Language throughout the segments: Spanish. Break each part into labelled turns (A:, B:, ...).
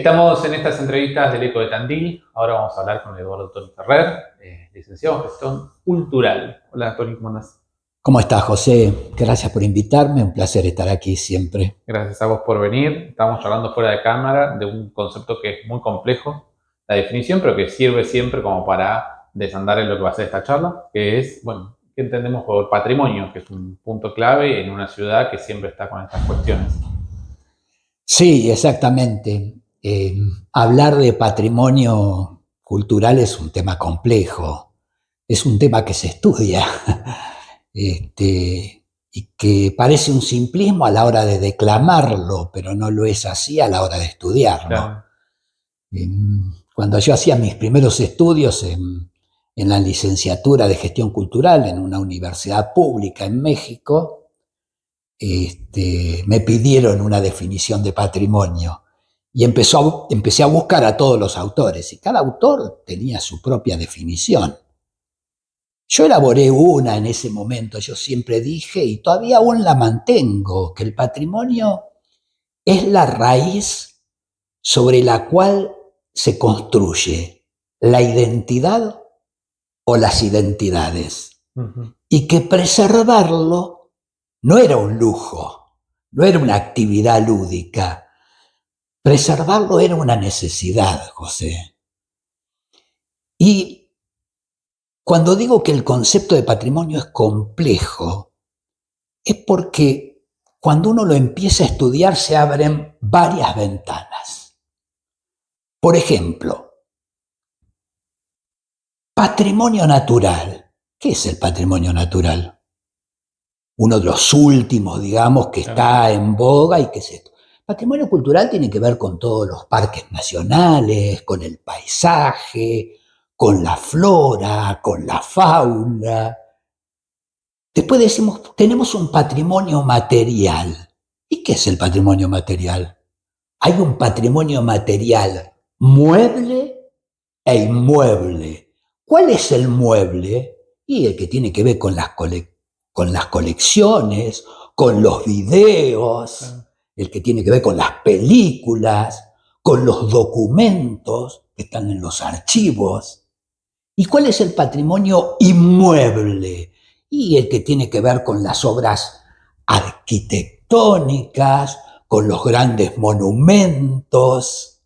A: Estamos en estas entrevistas del Eco de Tandil. Ahora vamos a hablar con Eduardo Toni Ferrer, licenciado en Gestión Cultural. Hola, Toni, ¿cómo andás?
B: ¿Cómo estás, José? Gracias por invitarme, un placer estar aquí siempre.
A: Gracias a vos por venir. Estamos hablando fuera de cámara de un concepto que es muy complejo, la definición, pero que sirve siempre como para desandar en lo que va a ser esta charla, que es, bueno, ¿qué entendemos por patrimonio? Que es un punto clave en una ciudad que siempre está con estas cuestiones.
B: Sí, exactamente. Hablar de patrimonio cultural es un tema complejo, es un tema que se estudia y que parece un simplismo a la hora de declamarlo, pero no lo es así a la hora de estudiarlo.
A: Claro.
B: Cuando yo hacía mis primeros estudios en la licenciatura de Gestión Cultural en una universidad pública en México, me pidieron una definición de patrimonio y empecé a buscar a todos los autores y cada autor tenía su propia definición. Yo elaboré una en ese momento, yo siempre dije y todavía aún la mantengo, que el patrimonio es la raíz sobre la cual se construye la identidad o las identidades y que preservarlo no era un lujo, no era una actividad lúdica. Preservarlo era una necesidad, José. Y cuando digo que el concepto de patrimonio es complejo, es porque cuando uno lo empieza a estudiar se abren varias ventanas. Por ejemplo, patrimonio natural. ¿Qué es el patrimonio natural? Uno de los últimos, digamos, que está en boga y que es esto. Patrimonio cultural tiene que ver con todos los parques nacionales, con el paisaje, con la flora, con la fauna. Después decimos, tenemos un patrimonio material. ¿Y qué es el patrimonio material? Hay un patrimonio material mueble e inmueble. ¿Cuál es el mueble? Y el que tiene que ver con las colecciones, con los videos, el que tiene que ver con las películas, con los documentos que están en los archivos. ¿Y cuál es el patrimonio inmueble? Y el que tiene que ver con las obras arquitectónicas, con los grandes monumentos.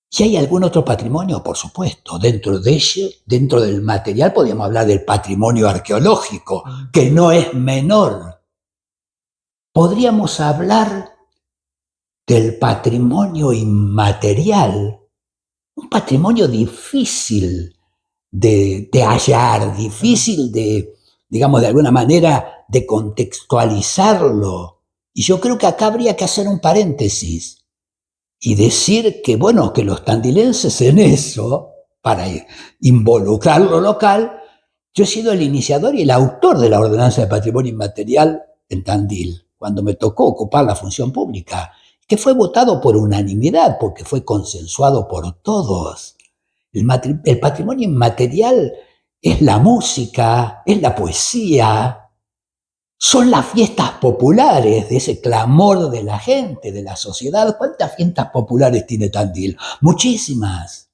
B: ¿Y hay algún otro patrimonio? Por supuesto. Dentro de ello, dentro del material, podríamos hablar del patrimonio arqueológico, que no es menor. Podríamos hablar del patrimonio inmaterial, un patrimonio difícil de hallar, difícil de, digamos, de alguna manera, de contextualizarlo. Y yo creo que acá habría que hacer un paréntesis y decir que, bueno, que los tandilenses en eso, para involucrar lo local, yo he sido el iniciador y el autor de la Ordenanza de Patrimonio Inmaterial en Tandil, cuando me tocó ocupar la función pública, que fue votado por unanimidad, porque fue consensuado por todos. El patrimonio inmaterial es la música, es la poesía, son las fiestas populares de ese clamor de la gente, de la sociedad. ¿Cuántas fiestas populares tiene Tandil? Muchísimas.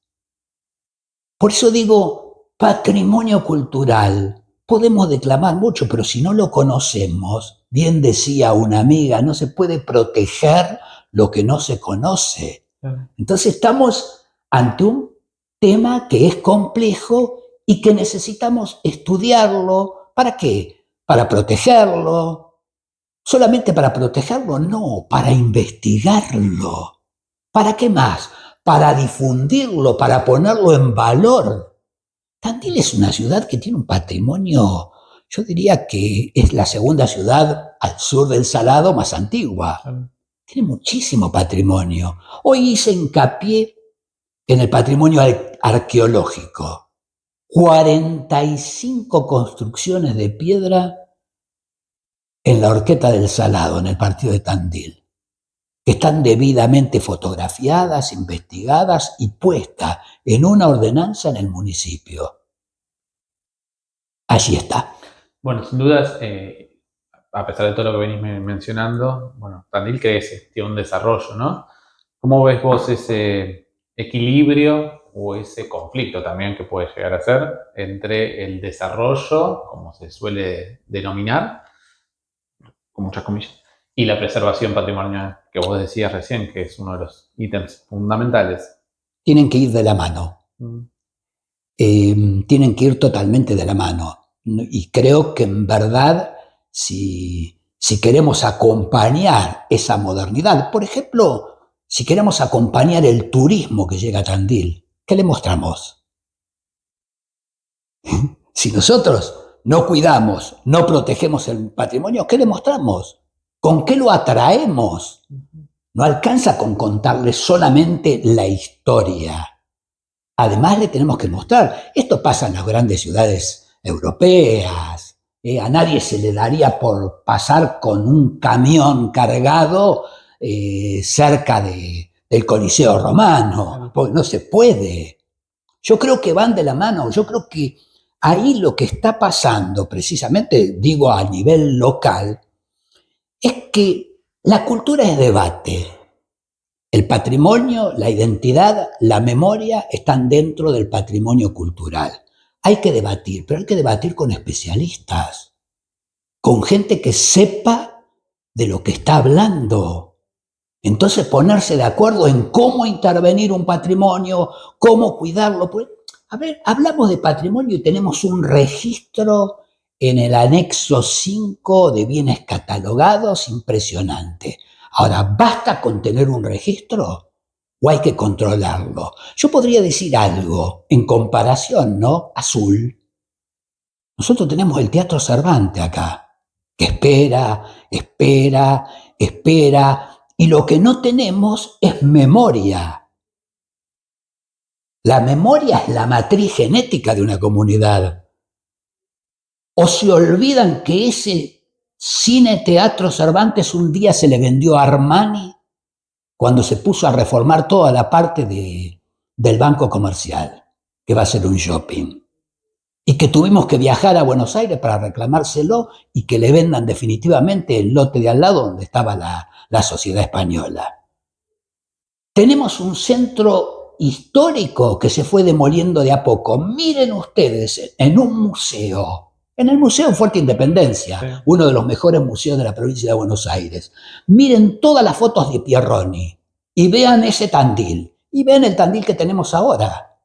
B: Por eso digo, patrimonio cultural. Podemos declamar mucho, pero si no lo conocemos, bien decía una amiga, no se puede proteger lo que no se conoce. Entonces estamos ante un tema que es complejo y que necesitamos estudiarlo. ¿Para qué? Para protegerlo. ¿Solamente para protegerlo? No, para investigarlo. ¿Para qué más? Para difundirlo, para ponerlo en valor. Tandil es una ciudad que tiene un patrimonio, yo diría que es la segunda ciudad al sur del Salado más antigua. Tiene muchísimo patrimonio. Hoy hice hincapié en el patrimonio arqueológico. 45 construcciones de piedra en la Horqueta del Salado, en el partido de Tandil, que están debidamente fotografiadas, investigadas y puestas en una ordenanza en el municipio. Allí está.
A: Bueno, sin dudas, a pesar de todo lo que venís mencionando, bueno, Tandil crece, tiene un desarrollo, ¿no? ¿Cómo ves vos ese equilibrio o ese conflicto también que puede llegar a ser entre el desarrollo, como se suele denominar, con muchas comillas, y la preservación patrimonial, que vos decías recién, que es uno de los ítems fundamentales?
B: Tienen que ir de la mano.
A: Mm.
B: Tienen que ir totalmente de la mano. Y creo que en verdad, si queremos acompañar esa modernidad, por ejemplo, si queremos acompañar el turismo que llega a Tandil, ¿qué le mostramos? Si nosotros no cuidamos, no protegemos el patrimonio, ¿qué le mostramos? ¿Con qué lo atraemos? No alcanza con contarle solamente la historia. Además le tenemos que mostrar, esto pasa en las grandes ciudades europeas, a nadie se le daría por pasar con un camión cargado cerca del Coliseo Romano, porque no se puede. Yo creo que van de la mano, yo creo que ahí lo que está pasando, precisamente digo a nivel local, es que la cultura es debate. El patrimonio, la identidad, la memoria están dentro del patrimonio cultural. Hay que debatir, pero hay que debatir con especialistas, con gente que sepa de lo que está hablando. Entonces ponerse de acuerdo en cómo intervenir un patrimonio, cómo cuidarlo. A ver, hablamos de patrimonio y tenemos un registro en el anexo 5 de bienes catalogados impresionante. Ahora, ¿basta con tener un registro o hay que controlarlo? Yo podría decir algo en comparación, ¿no? Azul. Nosotros tenemos el Teatro Cervantes acá, que espera, y lo que no tenemos es memoria. La memoria es la matriz genética de una comunidad. O se olvidan que ese cine Teatro Cervantes un día se le vendió a Armani cuando se puso a reformar toda la parte del banco comercial, que va a ser un shopping. Y que tuvimos que viajar a Buenos Aires para reclamárselo y que le vendan definitivamente el lote de al lado donde estaba la sociedad española. Tenemos un centro histórico que se fue demoliendo de a poco. Miren ustedes, en un museo, en el Museo Fuerte Independencia, sí, uno de los mejores museos de la provincia de Buenos Aires, miren todas las fotos de Pierroni y vean ese Tandil, y vean el Tandil que tenemos ahora.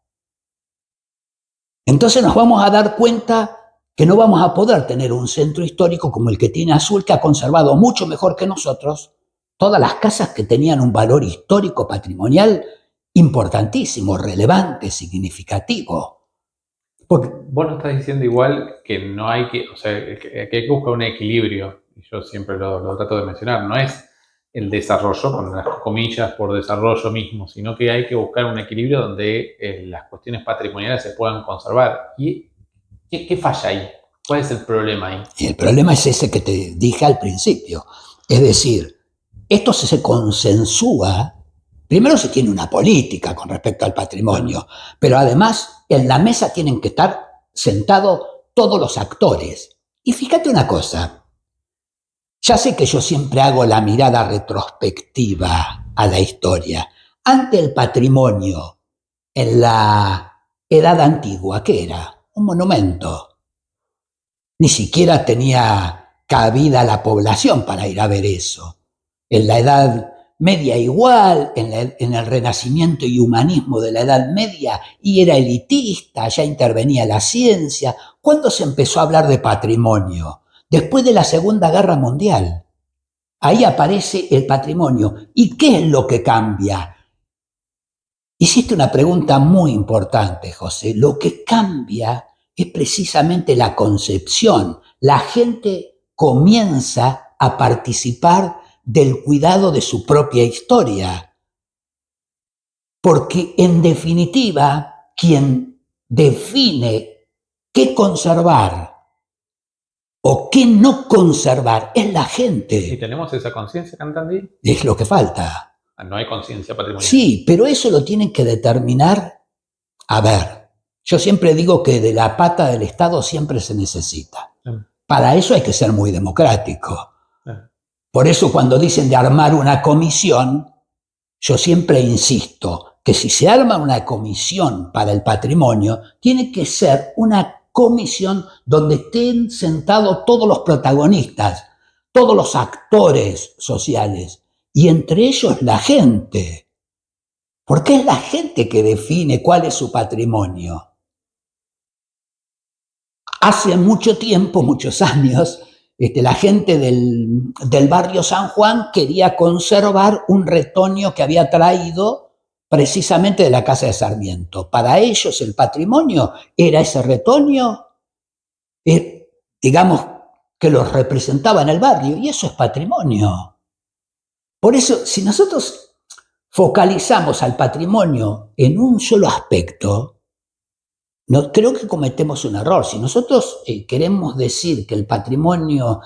B: Entonces nos vamos a dar cuenta que no vamos a poder tener un centro histórico como el que tiene Azul, que ha conservado mucho mejor que nosotros todas las casas que tenían un valor histórico patrimonial importantísimo, relevante, significativo.
A: Porque vos no estás diciendo igual que no hay que, o sea, que hay que buscar un equilibrio, y yo siempre lo trato de mencionar, no es el desarrollo, con las comillas por desarrollo mismo, sino que hay que buscar un equilibrio donde las cuestiones patrimoniales se puedan conservar. ¿Y qué falla ahí? ¿Cuál es el problema ahí?
B: Y el problema es ese que te dije al principio. Es decir, esto se consensúa, primero se tiene una política con respecto al patrimonio, pero además en la mesa tienen que estar sentados todos los actores. Y fíjate una cosa, ya sé que yo siempre hago la mirada retrospectiva a la historia. Ante el patrimonio, en la Edad Antigua, ¿qué era? Un monumento. Ni siquiera tenía cabida la población para ir a ver eso. En la Edad Media igual, en el Renacimiento y humanismo de la Edad Media, y era elitista, ya intervenía la ciencia. ¿Cuándo se empezó a hablar de patrimonio? Después de la Segunda Guerra Mundial. Ahí aparece el patrimonio. ¿Y qué es lo que cambia? Hiciste una pregunta muy importante, José. Lo que cambia es precisamente la concepción. La gente comienza a participar del cuidado de su propia historia. Porque, en definitiva, quien define qué conservar o qué no conservar es la gente.
A: ¿Y tenemos esa conciencia, Cantandí?
B: Es lo que falta.
A: No hay conciencia patrimonial.
B: Sí, pero eso lo tienen que determinar. A ver, yo siempre digo que de la pata del Estado siempre se necesita. Para eso hay que ser muy democrático. Por eso cuando dicen de armar una comisión, yo siempre insisto que si se arma una comisión para el patrimonio, tiene que ser una comisión donde estén sentados todos los protagonistas, todos los actores sociales, y entre ellos la gente. Porque es la gente que define cuál es su patrimonio. Hace mucho tiempo, muchos años, la gente del barrio San Juan quería conservar un retoño que había traído precisamente de la casa de Sarmiento. Para ellos el patrimonio era ese retoño, digamos, que los representaba en el barrio, y eso es patrimonio. Por eso, si nosotros focalizamos al patrimonio en un solo aspecto, no, creo que cometemos un error. Si nosotros queremos decir que el patrimonio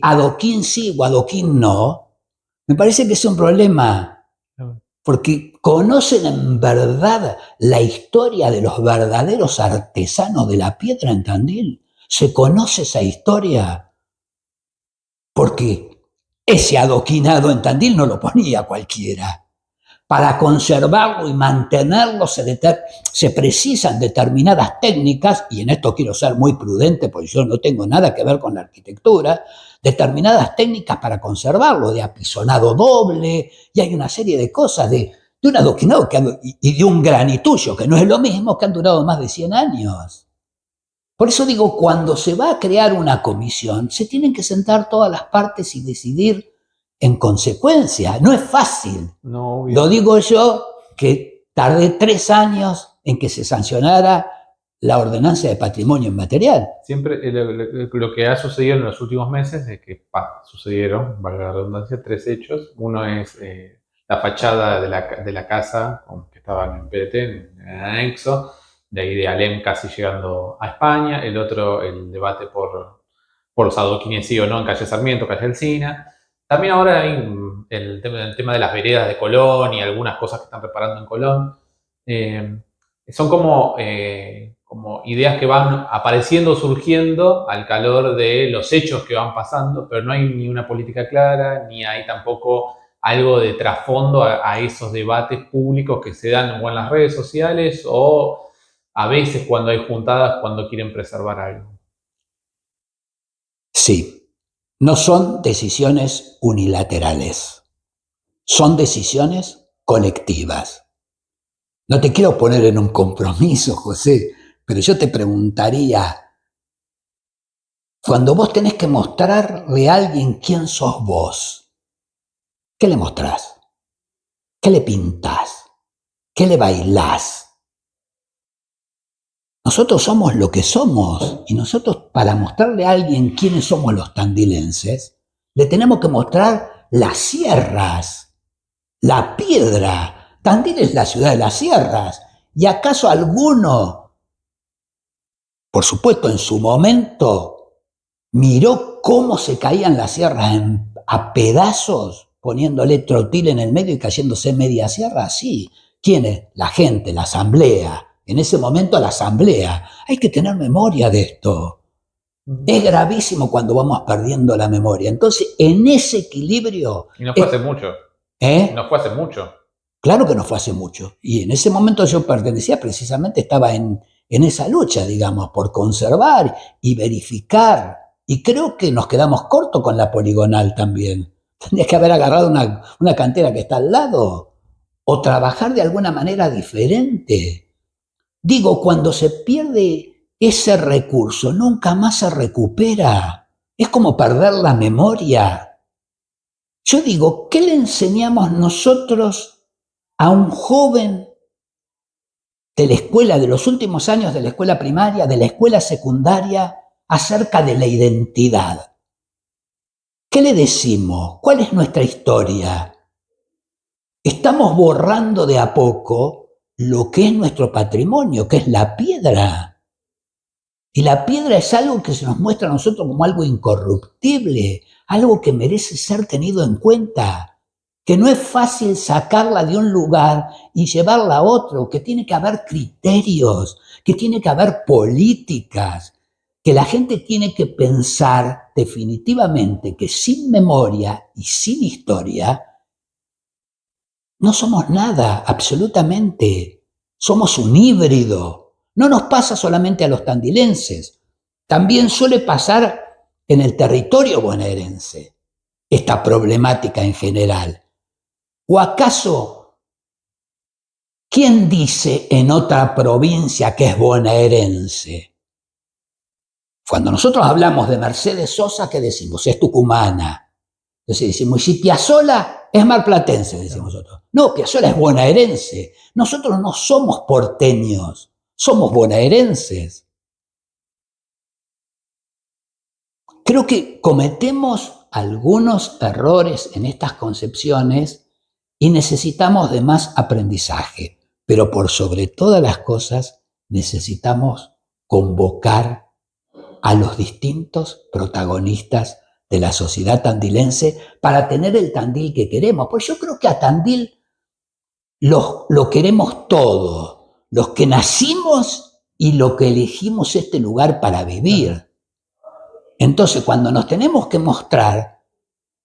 B: adoquín sí o adoquín no, me parece que es un problema, porque conocen en verdad la historia de los verdaderos artesanos de la piedra en Tandil. ¿Se conoce esa historia? Porque ese adoquinado en Tandil no lo ponía cualquiera. Para conservarlo y mantenerlo se precisan determinadas técnicas, y en esto quiero ser muy prudente porque yo no tengo nada que ver con la arquitectura, determinadas técnicas para conservarlo, de apisonado doble, y hay una serie de cosas de un adoquinado y de un granitullo, que no es lo mismo, que han durado más de 100 años. Por eso digo, cuando se va a crear una comisión, se tienen que sentar todas las partes y decidir en consecuencia. No es fácil.
A: No,
B: lo digo yo, que tardé 3 años en que se sancionara la ordenanza de patrimonio inmaterial.
A: Siempre lo que ha sucedido en los últimos meses es que sucedieron, valga la redundancia, 3 hechos. Uno es la fachada de la casa que estaba en PDT, en el anexo, de ahí de Alem casi llegando a España. El otro, el debate por los adoquines sí o no en calle Sarmiento, calle Alsina. También ahora hay el tema de las veredas de Colón y algunas cosas que están reparando en Colón. Son como ideas que van apareciendo, surgiendo al calor de los hechos que van pasando, pero no hay ni una política clara, ni hay tampoco algo de trasfondo a esos debates públicos que se dan o en las redes sociales o a veces cuando hay juntadas cuando quieren preservar algo.
B: Sí, no son decisiones unilaterales, son decisiones colectivas. No te quiero poner en un compromiso, José, pero yo te preguntaría, cuando vos tenés que mostrarle a alguien quién sos vos, ¿qué le mostrás? ¿Qué le pintás? ¿Qué le bailás? Nosotros somos lo que somos, y nosotros, para mostrarle a alguien quiénes somos los tandilenses, le tenemos que mostrar las sierras, la piedra. Tandil es la ciudad de las sierras. ¿Y acaso alguno, por supuesto en su momento, miró cómo se caían las sierras a pedazos, poniéndole trotil en el medio y cayéndose media sierra? Sí. ¿Quién es? La gente, la asamblea. En ese momento la asamblea. Hay que tener memoria de esto. Es gravísimo cuando vamos perdiendo la memoria. Entonces, en ese equilibrio...
A: Y no fue hace mucho. No fue hace mucho.
B: Claro que no fue hace mucho. Y en ese momento yo pertenecía, precisamente estaba en esa lucha, digamos, por conservar y verificar. Y creo que nos quedamos cortos con la poligonal también. Tendrías que haber agarrado una cantera que está al lado o trabajar de alguna manera diferente. Digo, cuando se pierde ese recurso, nunca más se recupera. Es como perder la memoria. Yo digo, ¿qué le enseñamos nosotros a un joven de la escuela, de los últimos años de la escuela primaria, de la escuela secundaria, acerca de la identidad? ¿Qué le decimos? ¿Cuál es nuestra historia? Estamos borrando de a poco lo que es nuestro patrimonio, que es la piedra. Y la piedra es algo que se nos muestra a nosotros como algo incorruptible, algo que merece ser tenido en cuenta, que no es fácil sacarla de un lugar y llevarla a otro, que tiene que haber criterios, que tiene que haber políticas, que la gente tiene que pensar definitivamente que sin memoria y sin historia No somos nada, absolutamente. Somos un híbrido. No nos pasa solamente a los tandilenses. También suele pasar en el territorio bonaerense esta problemática en general. ¿O acaso quién dice en otra provincia que es bonaerense? Cuando nosotros hablamos de Mercedes Sosa, ¿qué decimos? Es tucumana. Entonces decimos, y si Piazzolla es marplatense, decimos nosotros. No, Piazzolla es bonaerense. Nosotros no somos porteños, somos bonaerenses. Creo que cometemos algunos errores en estas concepciones y necesitamos de más aprendizaje, pero por sobre todas las cosas necesitamos convocar a los distintos protagonistas de la sociedad tandilense para tener el Tandil que queremos. Pues yo creo que a Tandil lo queremos todo, los que nacimos y los que elegimos este lugar para vivir. Entonces, cuando nos tenemos que mostrar,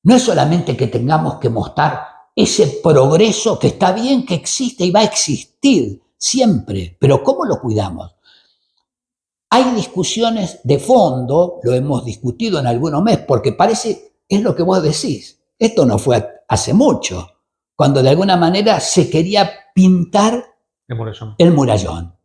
B: no es solamente que tengamos que mostrar ese progreso que está bien, que existe y va a existir siempre, pero ¿cómo lo cuidamos? Hay discusiones de fondo, lo hemos discutido en algunos meses, porque parece, es lo que vos decís, esto no fue hace mucho, cuando de alguna manera se quería pintar el murallón.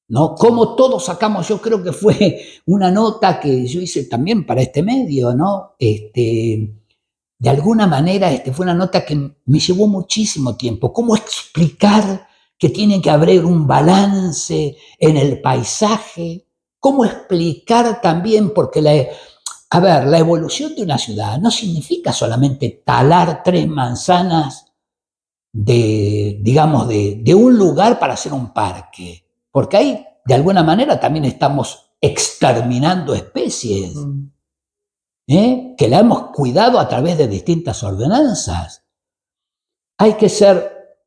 B: ¿No? Como todos sacamos, yo creo que fue una nota que yo hice también para este medio, ¿no? De alguna manera fue una nota que me llevó muchísimo tiempo. ¿Cómo explicar que tiene que haber un balance en el paisaje? ¿Cómo explicar también? Porque la evolución de una ciudad no significa solamente talar 3 manzanas de un lugar para hacer un parque. Porque ahí, de alguna manera, también estamos exterminando especies, que la hemos cuidado a través de distintas ordenanzas. Hay que ser,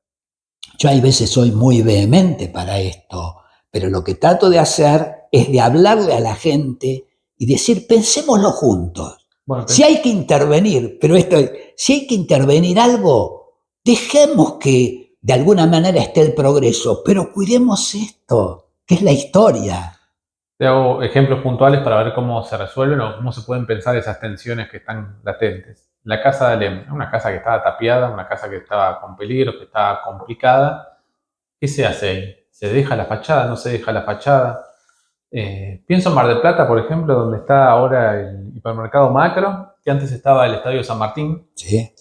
B: yo hay veces soy muy vehemente para esto, pero lo que trato de hacer es de hablarle a la gente y decir, pensémoslo juntos. Bueno, si hay que intervenir, si hay que intervenir algo, dejemos que de alguna manera esté el progreso, pero cuidemos esto, que es la historia.
A: Te hago ejemplos puntuales para ver cómo se resuelven o cómo se pueden pensar esas tensiones que están latentes. La casa de Alem, una casa que estaba tapiada, una casa que estaba con peligro, que estaba complicada. ¿Qué se hace ahí? ¿Se deja la fachada? ¿No se deja la fachada? Pienso en Mar del Plata, por ejemplo, donde está ahora el hipermercado Macro, que antes estaba el Estadio San Martín.
B: Sí.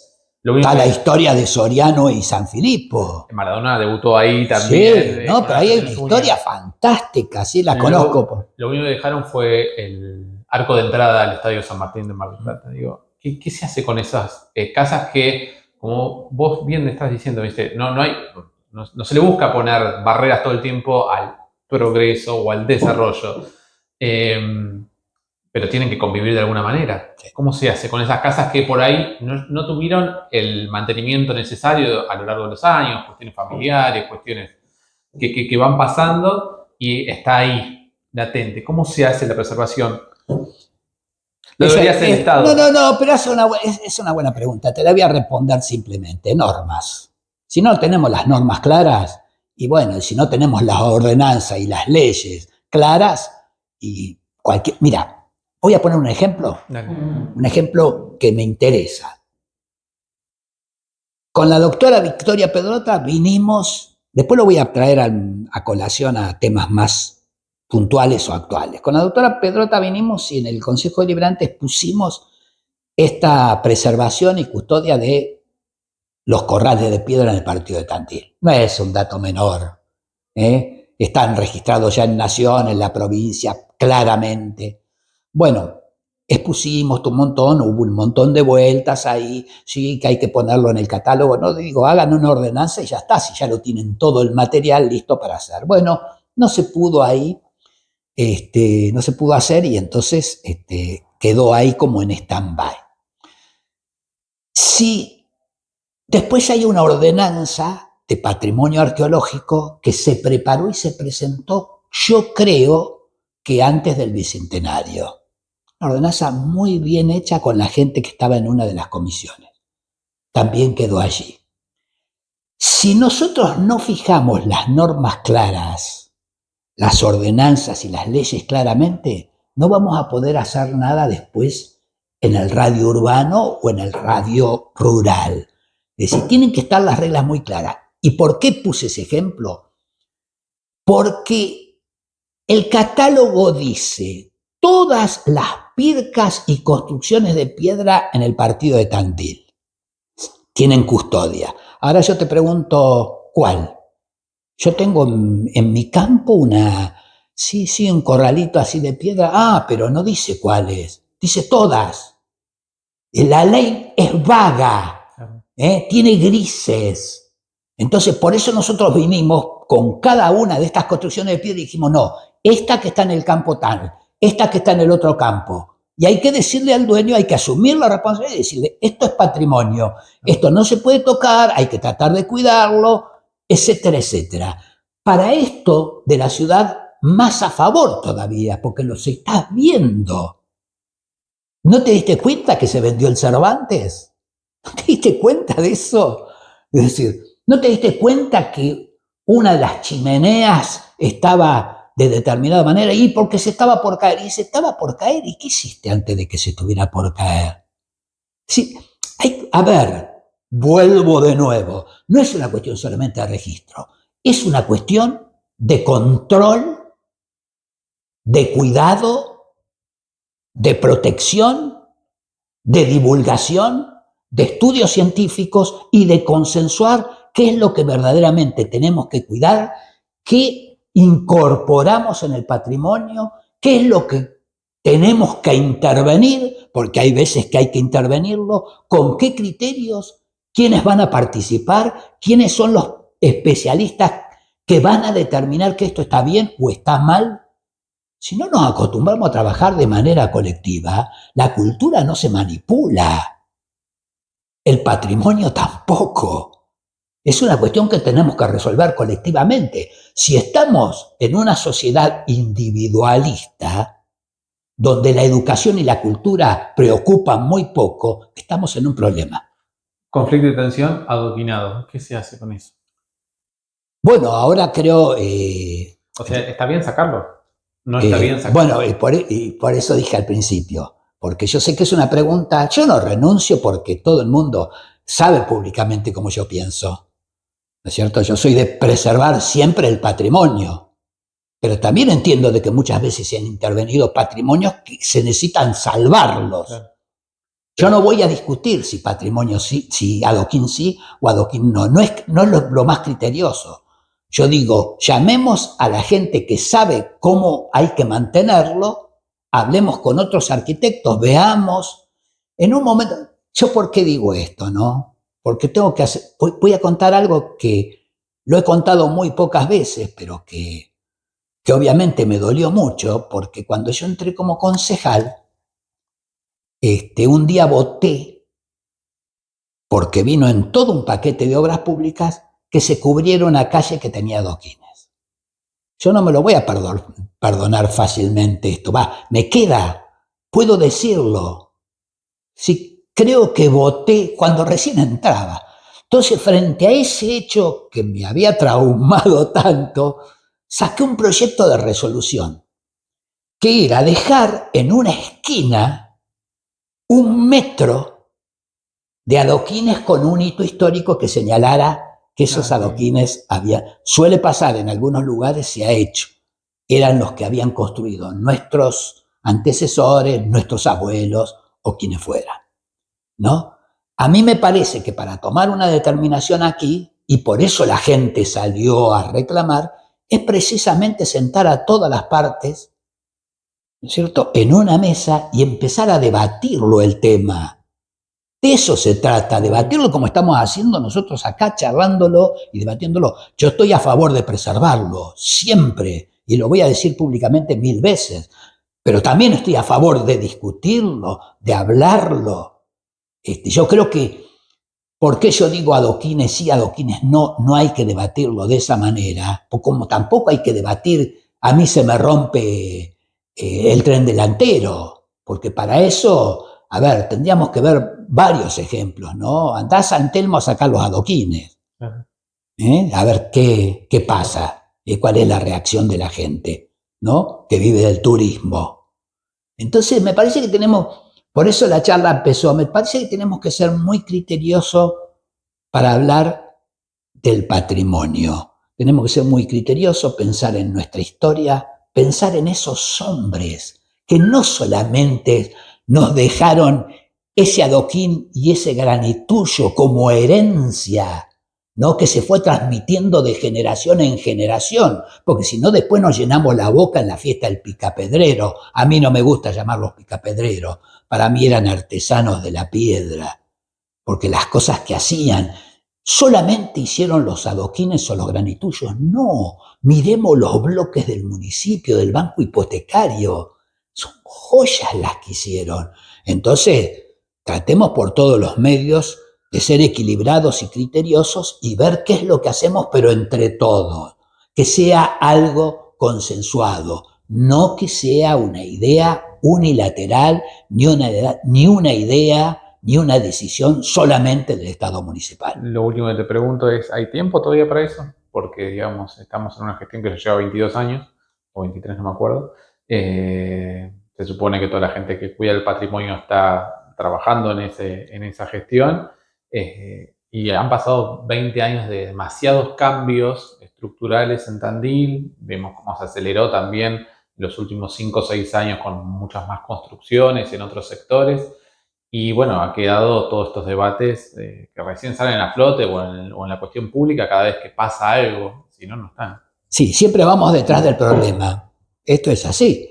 B: Está la historia de Soriano y San Filipo.
A: Maradona debutó ahí también.
B: Sí, no, pero ahí hay una historia fantástica, sí, la conozco.
A: Lo único que dejaron fue el arco de entrada al Estadio San Martín de Mar del Plata. Digo, ¿qué se hace con esas casas que, como vos bien estás diciendo, ¿viste? No se le busca poner barreras todo el tiempo al progreso o al desarrollo, pero tienen que convivir de alguna manera. ¿Cómo se hace con esas casas que por ahí no tuvieron el mantenimiento necesario a lo largo de los años, cuestiones familiares, cuestiones que van pasando y está ahí, latente? ¿Cómo se hace la preservación? ¿Lo debería hacer el Estado?
B: No, pero es una buena pregunta. Te la voy a responder simplemente. Normas. Si no tenemos las normas claras, y bueno, si no tenemos las ordenanzas y las leyes claras, y mira, voy a poner un ejemplo.
A: Dale.
B: Un ejemplo que me interesa. Con la doctora Victoria Pedrota vinimos, después lo voy a traer a colación a temas más puntuales o actuales. Con la doctora Pedrota vinimos y en el Consejo Deliberante pusimos esta preservación y custodia de los corrales de piedra en el partido de Tandil. No es un dato menor. Están registrados ya en Nación, en la provincia, claramente. Bueno, expusimos un montón, hubo un montón de vueltas ahí, sí, que hay que ponerlo en el catálogo. No digo, hagan una ordenanza y ya está, si ya lo tienen todo el material listo para hacer. Bueno, no se pudo ahí, no se pudo hacer y entonces quedó ahí como en stand-by. Si después hay una ordenanza de patrimonio arqueológico que se preparó y se presentó, yo creo que antes del Bicentenario. Una ordenanza muy bien hecha con la gente que estaba en una de las comisiones. También quedó allí. Si nosotros no fijamos las normas claras, las ordenanzas y las leyes claramente, no vamos a poder hacer nada después en el radio urbano o en el radio rural. Es decir, tienen que estar las reglas muy claras. ¿Y por qué puse ese ejemplo? Porque el catálogo dice todas las pircas y construcciones de piedra en el partido de Tandil tienen custodia. Ahora yo te pregunto, ¿cuál? Yo tengo en mi campo un corralito así de piedra. Ah, pero no dice cuál es, dice todas. La ley es vaga, tiene grises. Entonces, por eso nosotros vinimos con cada una de estas construcciones de piedra y dijimos, no, esta que está en el campo tal, esta que está en el otro campo. Y hay que decirle al dueño, hay que asumir la responsabilidad y decirle, esto es patrimonio, esto no se puede tocar, hay que tratar de cuidarlo, etcétera, etcétera. Para esto de la ciudad, más a favor todavía, porque los estás viendo. ¿No te diste cuenta que se vendió el Cervantes? ¿No te diste cuenta de eso? Es decir, ¿no te diste cuenta que una de las chimeneas estaba de determinada manera y porque se estaba por caer? Y se estaba por caer. ¿Y qué hiciste antes de que se estuviera por caer? Sí, a ver, vuelvo de nuevo. No es una cuestión solamente de registro. Es una cuestión de control, de cuidado, de protección, de divulgación, de estudios científicos y de consensuar qué es lo que verdaderamente tenemos que cuidar, qué incorporamos en el patrimonio, qué es lo que tenemos que intervenir, porque hay veces que hay que intervenirlo, con qué criterios, quiénes van a participar, quiénes son los especialistas que van a determinar que esto está bien o está mal. Si no nos acostumbramos a trabajar de manera colectiva, la cultura no se manipula, el patrimonio tampoco. Es una cuestión que tenemos que resolver colectivamente. Si estamos en una sociedad individualista, donde la educación y la cultura preocupan muy poco, estamos en un problema.
A: Conflicto y tensión adoquinado. ¿Qué se hace con eso?
B: Bueno, ahora creo...
A: O sea, ¿está bien sacarlo? No está bien sacarlo.
B: Bueno, y por eso dije al principio, porque yo sé que es una pregunta, yo no renuncio porque todo el mundo sabe públicamente cómo yo pienso, ¿no es cierto? Yo soy de preservar siempre el patrimonio, pero también entiendo de que muchas veces se han intervenido patrimonios que se necesitan salvarlos. Claro. Yo no voy a discutir si patrimonio sí, si adoquín sí o adoquín no, no es lo más criterioso. Yo digo, llamemos a la gente que sabe cómo hay que mantenerlo, hablemos con otros arquitectos, veamos. En un momento, ¿yo por qué digo esto, no? Porque tengo que hacer, voy a contar algo que lo he contado muy pocas veces, pero que obviamente me dolió mucho, porque cuando yo entré como concejal, un día voté, porque vino en todo un paquete de obras públicas, que se cubriera una calle que tenía adoquines. Yo no me lo voy a perdonar fácilmente esto. Me queda, puedo decirlo. Sí, creo que voté cuando recién entraba. Entonces, frente a ese hecho que me había traumado tanto, saqué un proyecto de resolución, que era dejar en una esquina 1 metro de adoquines con un hito histórico que señalara que esos adoquines suele pasar en algunos lugares, se ha hecho, eran los que habían construido nuestros antecesores, nuestros abuelos o quienes fueran, ¿no? A mí me parece que para tomar una determinación aquí, y por eso la gente salió a reclamar, es precisamente sentar a todas las partes, ¿no es cierto?, en una mesa y empezar a debatirlo el tema. De eso se trata, debatirlo como estamos haciendo nosotros acá, charlándolo y debatiéndolo. Yo estoy a favor de preservarlo, siempre, y lo voy a decir públicamente 1000 veces, pero también estoy a favor de discutirlo, de hablarlo. Yo creo que, ¿por qué yo digo adoquines sí, adoquines no? No hay que debatirlo de esa manera, como tampoco hay que debatir, a mí se me rompe el tren delantero, porque para eso... A ver, tendríamos que ver varios ejemplos, ¿no? Andá a San Telmo a sacar los adoquines. A ver qué pasa, cuál es la reacción de la gente, ¿no? Que vive del turismo. Entonces, me parece que por eso la charla empezó, me parece que tenemos que ser muy criteriosos para hablar del patrimonio. Tenemos que ser muy criteriosos, pensar en nuestra historia, pensar en esos hombres que no solamente nos dejaron ese adoquín y ese granitullo como herencia, ¿no? Que se fue transmitiendo de generación en generación, porque si no después nos llenamos la boca en la fiesta del picapedrero. A mí no me gusta llamarlos picapedreros, para mí eran artesanos de la piedra, porque las cosas que hacían, ¿solamente hicieron los adoquines o los granitullos? No, miremos los bloques del municipio, del banco hipotecario, son joyas las que hicieron. Entonces, tratemos por todos los medios de ser equilibrados y criteriosos y ver qué es lo que hacemos, pero entre todos, que sea algo consensuado, no que sea una idea unilateral, ni una idea, ni una decisión solamente del Estado municipal.
A: Lo último que te pregunto es, ¿hay tiempo todavía para eso? Porque, digamos, estamos en una gestión que ya lleva 22 años, o 23, no me acuerdo. Se supone que toda la gente que cuida el patrimonio está trabajando en esa gestión. Y han pasado 20 años de demasiados cambios estructurales en Tandil. Vemos cómo se aceleró también los últimos 5 o 6 años con muchas más construcciones en otros sectores. Y bueno, ha quedado todos estos debates que recién salen a flote o en la cuestión pública cada vez que pasa algo, si no, no están.
B: Sí, siempre vamos detrás del problema. Esto es así.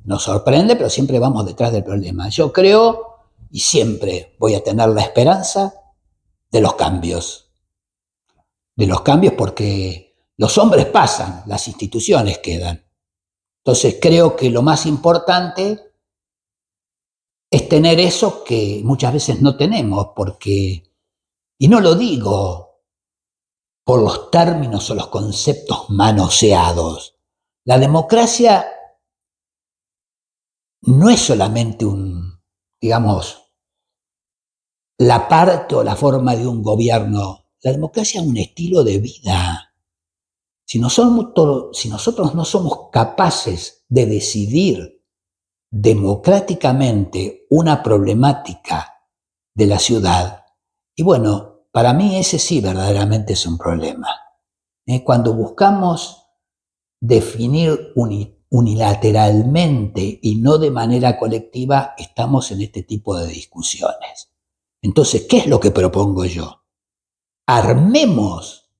B: Nos sorprende, pero siempre vamos detrás del problema. Yo creo y siempre voy a tener la esperanza de los cambios. De los cambios porque los hombres pasan, las instituciones quedan. Entonces creo que lo más importante es tener eso que muchas veces no tenemos, porque, y no lo digo por los términos o los conceptos manoseados, la democracia no es solamente digamos, la parte o la forma de un gobierno. La democracia es un estilo de vida. Si nosotros no somos capaces de decidir democráticamente una problemática de la ciudad, y bueno, para mí ese sí verdaderamente es un problema. Cuando buscamos definir unilateralmente y no de manera colectiva, estamos en este tipo de discusiones. Entonces, ¿qué es lo que propongo yo? Armemos,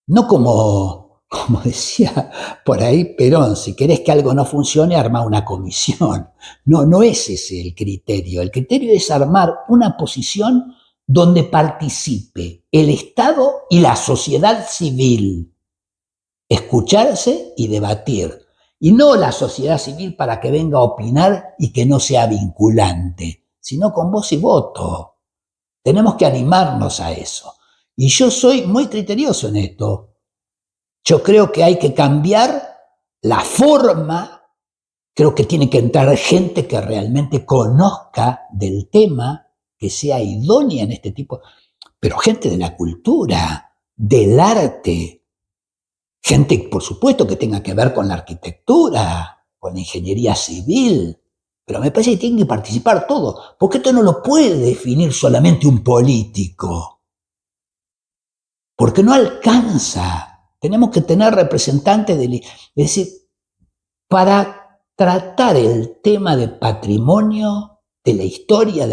B: no como decía por ahí Perón, si querés que algo no funcione, arma una comisión. No es ese el criterio. El criterio es armar una posición donde participe el Estado y la sociedad civil. Escucharse y debatir. Y no la sociedad civil para que venga a opinar y que no sea vinculante, sino con voz y voto. Tenemos que animarnos a eso. Y yo soy muy criterioso en esto. Yo creo que hay que cambiar la forma. Creo que tiene que entrar gente que realmente conozca del tema, que sea idónea en este tipo, pero gente de la cultura, del arte, gente, por supuesto, que tenga que ver con la arquitectura, con la ingeniería civil, pero me parece que tienen que participar todos, porque esto no lo puede definir solamente un político, porque no alcanza. Tenemos que tener representantes es decir, para tratar el tema de patrimonio, de la historia,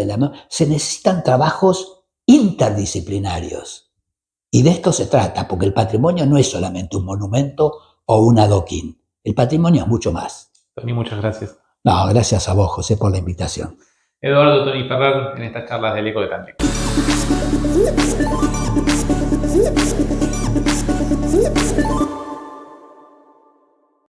B: se necesitan trabajos interdisciplinarios. Y de esto se trata, porque el patrimonio no es solamente un monumento o un adoquín. El patrimonio es mucho más.
A: Tony, muchas gracias.
B: No, gracias a vos, José, por la invitación.
A: Eduardo Tony Ferrer en estas charlas del Eco de Tandil.